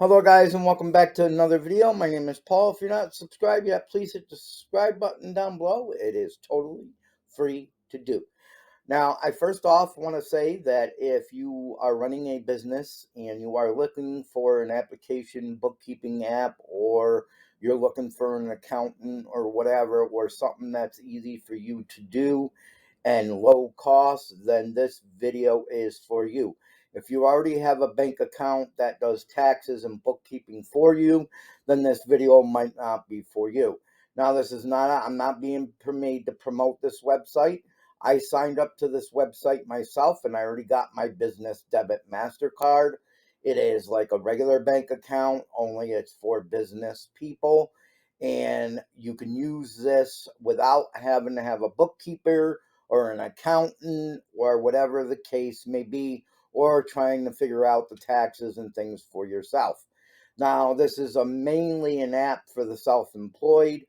Hello guys and welcome back to another video. My name is Paul. If you're not subscribed yet, please hit the subscribe button down below. It is totally free to do. Now, I first off want to say that if you are running a business and you are looking for an application bookkeeping app, or you're looking for an accountant or whatever, or something that's easy for you to do and low cost, then this video is for you. If you already have a bank account that does taxes and bookkeeping for you, then this video might not be for you. Now, this is not, I'm not being made to promote this website. I signed up to this website myself and I already got my business debit Mastercard. It is like a regular bank account, only it's for business people. And you can use this without having to have a bookkeeper or an accountant or whatever the case may be, or trying to figure out the taxes and things for yourself. Now, this is mainly an app for the self-employed.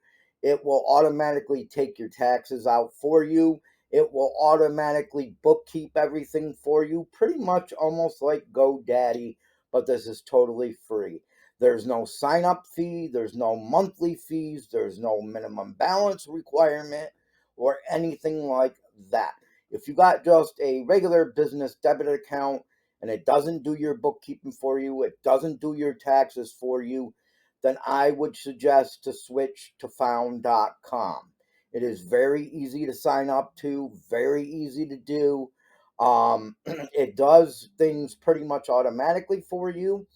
It will automatically take your taxes out for you. It will automatically bookkeep everything for you, pretty much almost like GoDaddy, but this is totally free. There's no sign-up fee, there's no monthly fees, there's no minimum balance requirement or anything like that. If you got just a regular business debit account and it doesn't do your bookkeeping for you, it doesn't do your taxes for you, then I would suggest to switch to Found.com. It is very easy to sign up to, very easy to do. It does things pretty much automatically for you.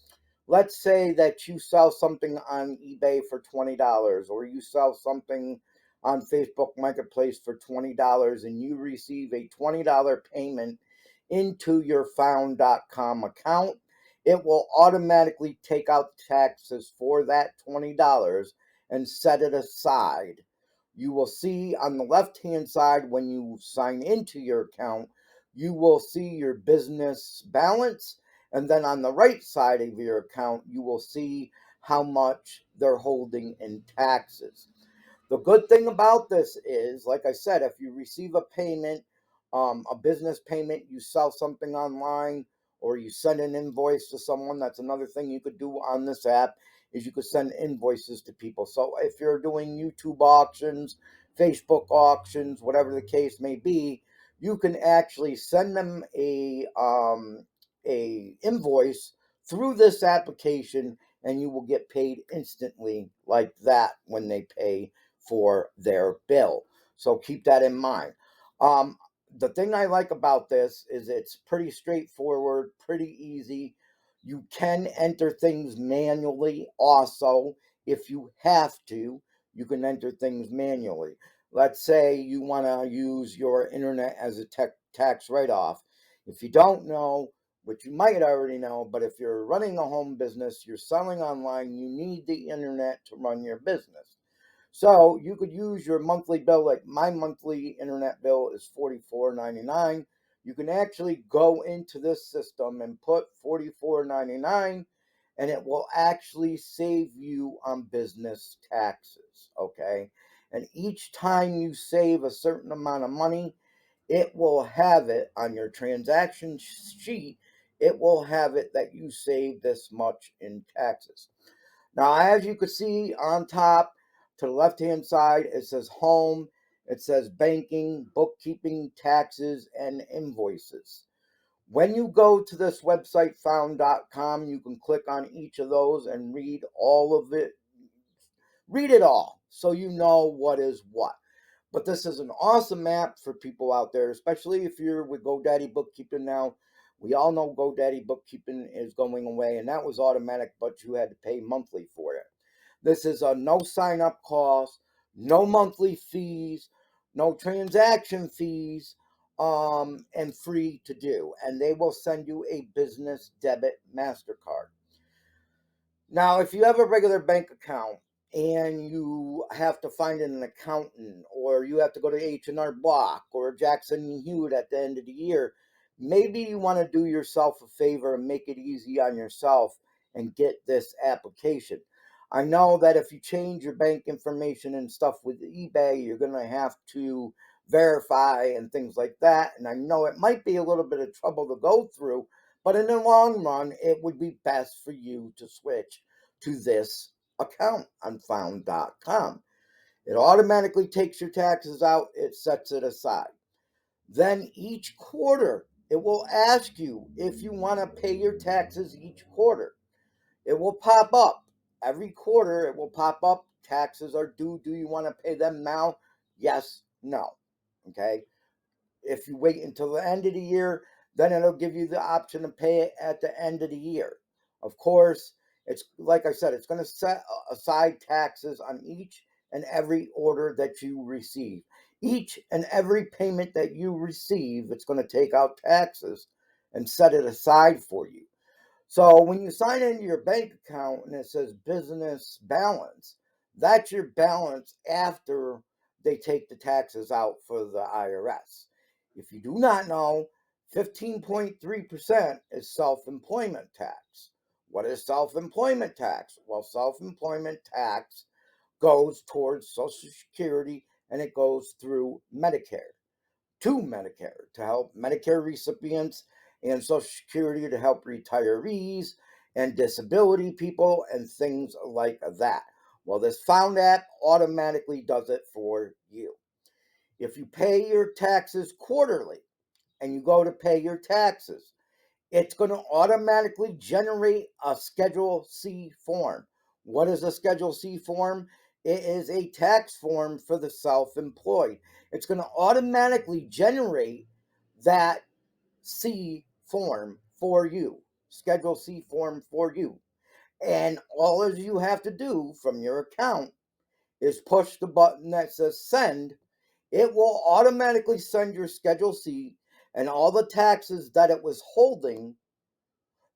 Let's say that you sell something on eBay for $20, or you sell something on Facebook Marketplace for $20, and you receive a $20 payment into your Found.com account. It will automatically take out taxes for that $20 and set it aside. You will see on the left-hand side when you sign into your account, you will see your business balance. And then on the right side of your account, you will see how much they're holding in taxes. The good thing about this is, like I said, if you receive a payment, a business payment, you sell something online, or you send an invoice to someone, that's another thing you could do on this app, is you could send invoices to people. So if you're doing YouTube auctions, Facebook auctions, whatever the case may be, you can actually send them a invoice through this application, and you will get paid instantly like that when they pay for their bill. So keep that in mind. The thing I like about this is it's pretty straightforward, pretty easy. You can enter things manually also. If you have to, you can enter things manually. Let's say you want to use your internet as a tax write-off. If you don't know, which you might already know, but if you're running a home business, you're selling online, you need the internet to run your business. So you could use your monthly bill, like my monthly internet bill is $44.99. You can actually go into this system and put $44.99, and it will actually save you on business taxes, okay? And each time you save a certain amount of money, it will have it on your transaction sheet. It will have it that you saved this much in taxes. Now, as you can see on top to the left-hand side, it says home, it says banking, bookkeeping, taxes, and invoices. When you go to this website, found.com, you can click on each of those and read all of it. Read it all so you know what is what. But this is an awesome app for people out there, especially if you're with GoDaddy Bookkeeping now. We all know GoDaddy Bookkeeping is going away, and that was automatic, but you had to pay monthly for it. This is a no sign-up cost, no monthly fees, no transaction fees, and free to do. And they will send you a business debit MasterCard. Now, if you have a regular bank account and you have to find an accountant, or you have to go to H&R Block or Jackson Hewitt at the end of the year, maybe you want to do yourself a favor and make it easy on yourself and get this application. I know that if you change your bank information and stuff with eBay, you're going to have to verify and things like that. And I know it might be a little bit of trouble to go through, But in the long run, it would be best for you to switch to this account, Unfound.com. It automatically takes your taxes out, it sets it aside. Then each quarter, it will ask you if you want to pay your taxes each quarter. It will pop up. Every quarter, it will pop up. Taxes are due. Do you want to pay them now? Yes, no. Okay. If you wait until the end of the year, then it'll give you the option to pay it at the end of the year. Of course, it's like I said, it's going to set aside taxes on each and every order that you receive. Each and every payment that you receive, it's going to take out taxes and set it aside for you. So when you sign into your bank account and it says business balance, that's your balance after they take the taxes out for the IRS. If you do not know, 15.3% is self-employment tax. What is self-employment tax? Well, self-employment tax goes towards Social Security and it goes through Medicare to Medicare to help Medicare recipients and Social Security to help retirees and disability people and things like that. Well, this Found app automatically does it for you. If you pay your taxes quarterly and you go to pay your taxes, it's going to automatically generate a Schedule C form. What is a Schedule C form? It is a tax form for the self-employed. It's going to automatically generate that C form for you, Schedule C form for you. And all you have to do from your account is push the button that says send. It will automatically send your Schedule C and all the taxes that it was holding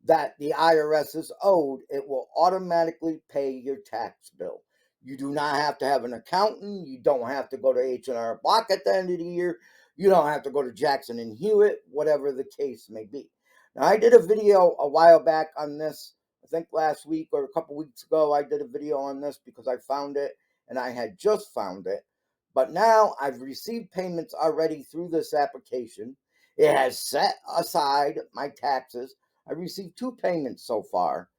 that the IRS is owed, it will automatically pay your tax bill. You do not have to have an accountant. You don't have to go to H&R Block at the end of the year. You don't have to go to Jackson and Hewitt, whatever the case may be. Now, I did a video a while back on this. I think last week or a couple weeks ago, I did a video on this because I found it and I had just found it. But now I've received payments already through this application. It has set aside my taxes. I received 2 payments so far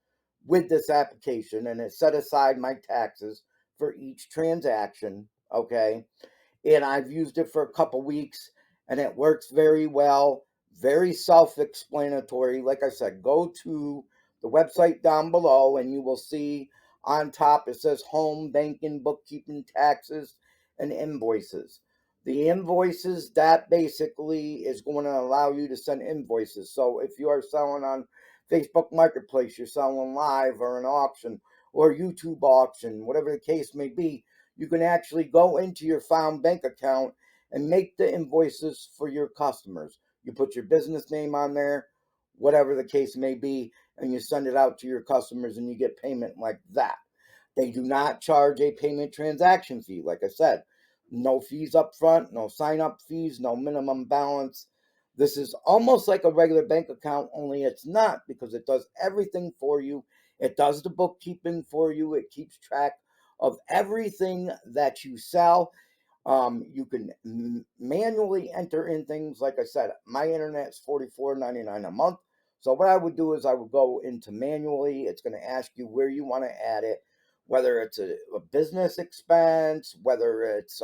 with this application, and it set aside my taxes for each transaction. Okay. And I've used it for a couple weeks, and it works very well, very self-explanatory. Like I said, go to the website down below, and you will see on top it says home, banking, bookkeeping, taxes, and invoices. The invoices, that basically is going to allow you to send invoices. So if you are selling on Facebook Marketplace, you're selling live or an auction or YouTube auction, whatever the case may be, you can actually go into your Found bank account and make the invoices for your customers. You put your business name on there, whatever the case may be, and you send it out to your customers and you get payment like that. They do not charge a payment transaction fee. Like I said, no fees up front, no sign up fees, no minimum balance. This is almost like a regular bank account, only it's not, because it does everything for you. It does the bookkeeping for you. It keeps track of everything that you sell. You can manually enter in things. Like I said, my internet's $44.99 a month. So what I would do is I would go into manually. It's going to ask you where you want to add it, whether it's a business expense, whether it's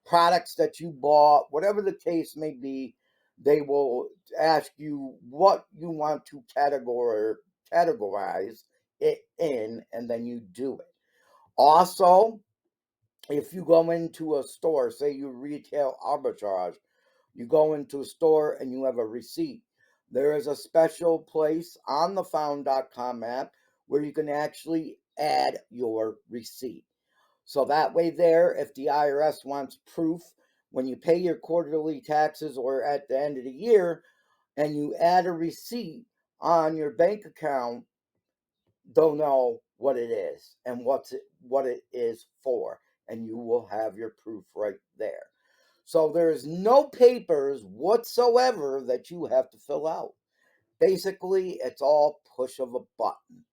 products that you bought, whatever the case may be. They will ask you what you want to categorize it in, and then you do it. Also, if you go into a store, say you retail arbitrage, you go into a store and you have a receipt, there is a special place on the Found.com app where you can actually add your receipt. So that way there, if the IRS wants proof when you pay your quarterly taxes or at the end of the year and you add a receipt on your bank account, they'll know what it is and what it is for, and you will have your proof right there. So there's no papers whatsoever that you have to fill out. Basically, it's all push of a button.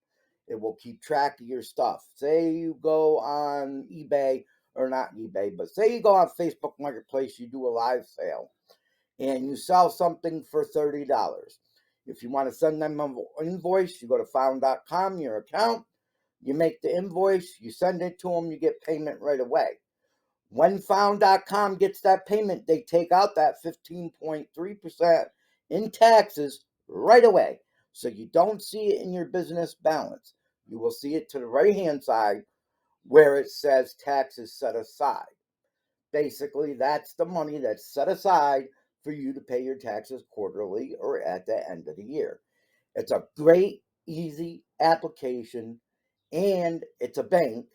It will keep track of your stuff. Say you go on eBay, or not eBay, but say you go on Facebook Marketplace, you do a live sale, and you sell something for $30. If you want to send them an invoice, you go to found.com, your account, you make the invoice, you send it to them, you get payment right away. When found.com gets that payment, they take out that 15.3% in taxes right away. So you don't see it in your business balance. You will see it to the right-hand side where it says taxes set aside. Basically, that's the money that's set aside for you to pay your taxes quarterly or at the end of the year. It's a great, easy application, and it's a bank,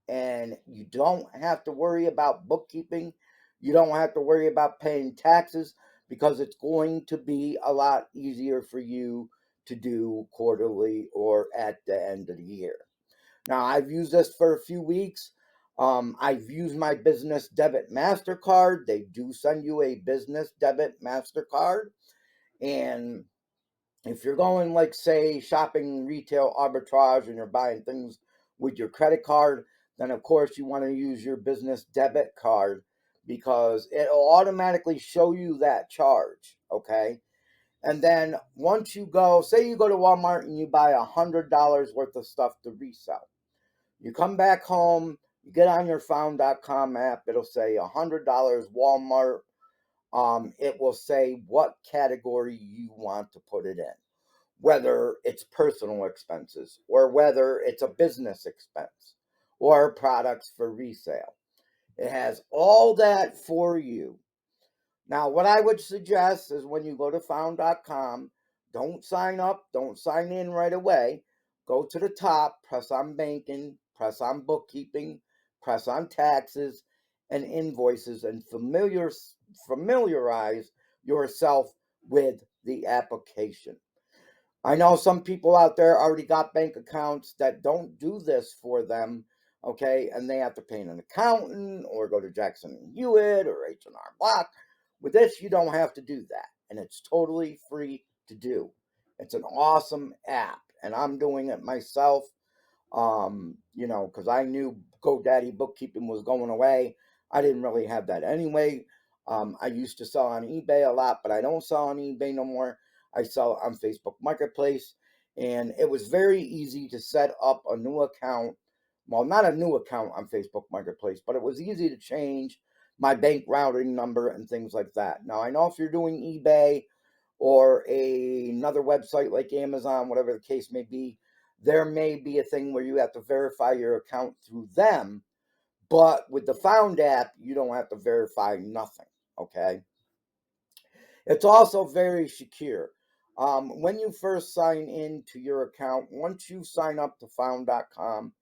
and you don't have to worry about bookkeeping. You don't have to worry about paying taxes because it's going to be a lot easier for you to do quarterly or at the end of the year. Now, I've used this for a few weeks. I've used my business debit Mastercard. They do send you a business debit Mastercard. And if you're going, like, say, shopping retail arbitrage and you're buying things with your credit card, then of course you want to use your business debit card because it'll automatically show you that charge. Okay. And then once you go, say you go to Walmart and you buy $100 worth of stuff to resell. You come back home, you get on your found.com app, it'll say $100 Walmart. It will say what category you want to put it in, whether it's personal expenses or whether it's a business expense or products for resale. It has all that for you. Now, what I would suggest is when you go to found.com, don't sign up, don't sign in right away. Go to the top, press on banking, press on bookkeeping, press on taxes and invoices, and familiarize yourself with the application. I know some people out there already got bank accounts that don't do this for them, okay, and they have to pay an accountant or go to Jackson and Hewitt or H&R Block. With this, you don't have to do that, and it's totally free to do. It's an awesome app, and I'm doing it myself. Because I knew GoDaddy Bookkeeping was going away. I didn't really have that anyway. I used to sell on eBay a lot, but I don't sell on eBay no more. I sell on Facebook Marketplace, and it was very easy to set up a new account. Well, not a new account on Facebook Marketplace, but it was easy to change my bank routing number and things like that. Now, I know if you're doing eBay or another website like Amazon, whatever the case may be, there may be a thing where you have to verify your account through them. But with the Found app, you don't have to verify nothing. Okay. It's also very secure. When you first sign into your account, once you sign up to found.com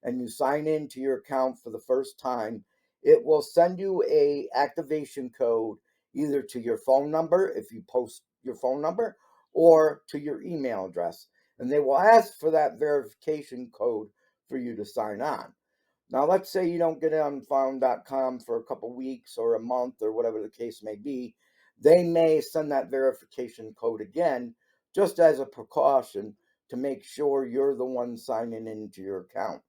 and you sign into your account for the first time, it will send you a activation code either to your phone number if you post your phone number or to your email address. And they will ask for that verification code for you to sign on. Now, let's say you don't get it on Unfound.com for a couple weeks or a month or whatever the case may be. They may send that verification code again just as a precaution to make sure you're the one signing into your account.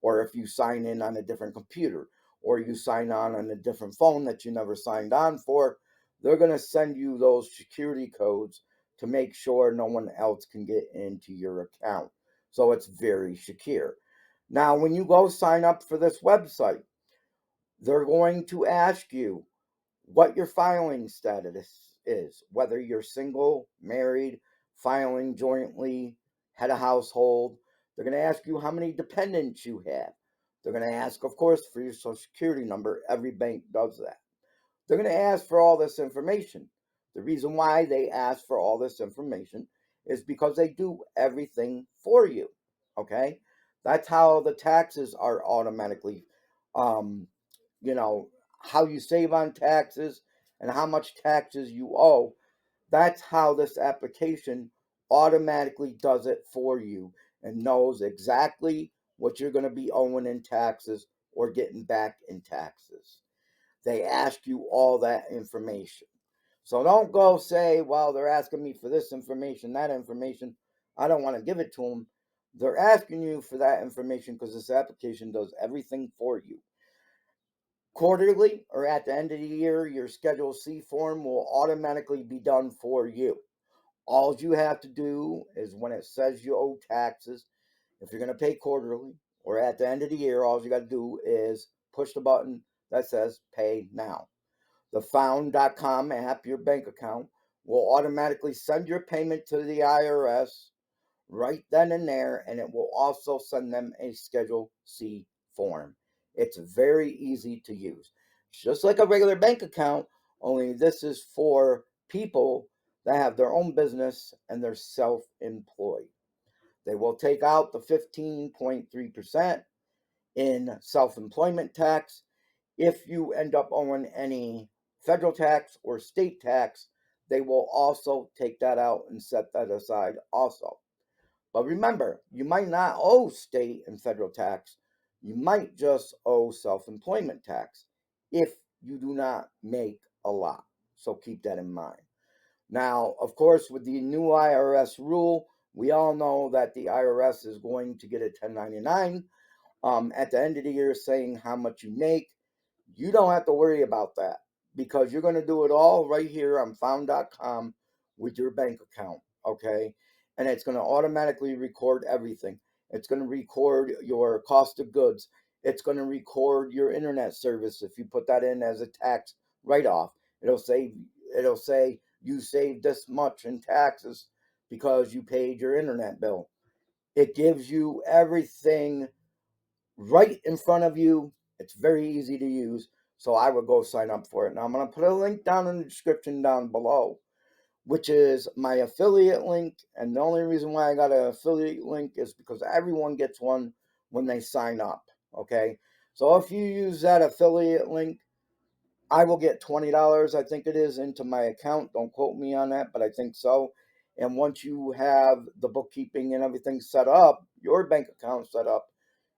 Or if you sign in on a different computer or you sign on a different phone that you never signed on for, they're going to send you those security codes to make sure no one else can get into your account. So it's very secure. Now, when you go sign up for this website, they're going to ask you what your filing status is, whether you're single, married, filing jointly, head of household. They're going to ask you how many dependents you have. They're going to ask, of course, for your social security number. Every bank does that. They're going to ask for all this information. The reason why they ask for all this information is because they do everything for you. Okay? That's how the taxes are automatically, um, you know, how you save on taxes and how much taxes you owe. That's how this application automatically does it for you and knows exactly what you're going to be owing in taxes or getting back in taxes. They ask you all that information. So don't go say, well, they're asking me for this information, that information. I don't want to give it to them. They're asking you for that information because this application does everything for you. Quarterly or at the end of the year, your Schedule C form will automatically be done for you. All you have to do is when it says you owe taxes, if you're going to pay quarterly or at the end of the year, all you got to do is push the button that says pay now. The Found.com app, your bank account, will automatically send your payment to the IRS right then and there, and it will also send them a Schedule C form. It's very easy to use. It's just like a regular bank account, only this is for people that have their own business and they're self-employed. They will take out the 15.3% in self-employment tax. If you end up owing any federal tax or state tax, they will also take that out and set that aside also. But remember, you might not owe state and federal tax. You might just owe self-employment tax if you do not make a lot. So keep that in mind. Now, of course, with the new IRS rule, we all know that the IRS is going to get a 1099 at the end of the year saying how much you make. You don't have to worry about that because you're going to do it all right here on Found.com with your bank account, okay? And it's going to automatically record everything. It's going to record your cost of goods. It's going to record your internet service if you put that in as a tax write-off. It'll say you saved this much in taxes because you paid your internet bill. It gives you everything right in front of you. It's very easy to use. So I would go sign up for it. Now I'm going to put a link down in the description down below, which is my affiliate link. And the only reason why I got an affiliate link is because everyone gets one when they sign up. Okay. So if you use that affiliate link, I will get $20, I think it is, into my account. Don't quote me on that, but I think so. And once you have the bookkeeping and everything set up, your bank account set up,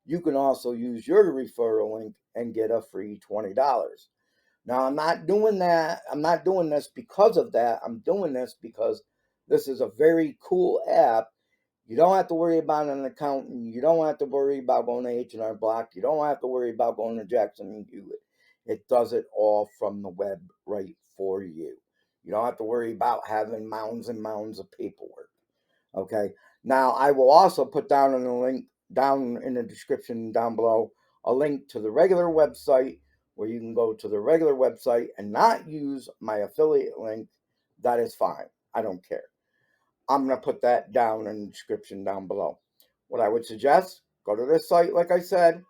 you can also use your referral link and get a free $20. Now, I'm not doing that. I'm not doing this because of that. I'm doing this because this is a very cool app. You don't have to worry about an accountant. You don't have to worry about going to H&R Block. You don't have to worry about going to Jackson and Hewitt. It does it all from the web right for you. You don't have to worry about having mounds and mounds of paperwork. Okay. Now, I will also put down in the link down in the description down below a link to the regular website where you can go to the regular website and not use my affiliate link. That is fine. I don't care. I'm going to put that down in the description down below. What I would suggest, go to this site, like I said,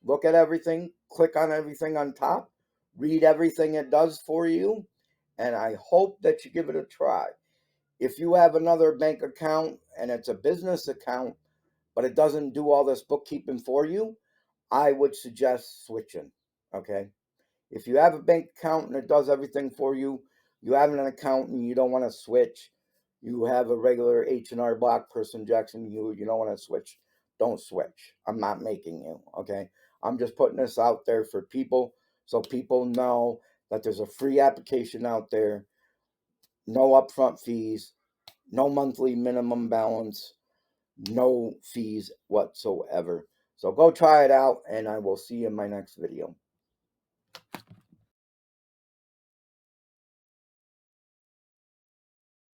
look at everything, click on everything on top, read everything it does for you, and I hope that you give it a try. If you have another bank account and it's a business account, but it doesn't do all this bookkeeping for you, I would suggest switching, okay? If you have a bank account and it does everything for you, you have an account and you don't want to switch, you have a regular H&R Block person, Jackson, you don't want to switch, don't switch. I'm not making you, okay? I'm just putting this out there for people so people know that there's a free application out there, no upfront fees, no monthly minimum balance, no fees whatsoever. So go try it out, and I will see you in my next video.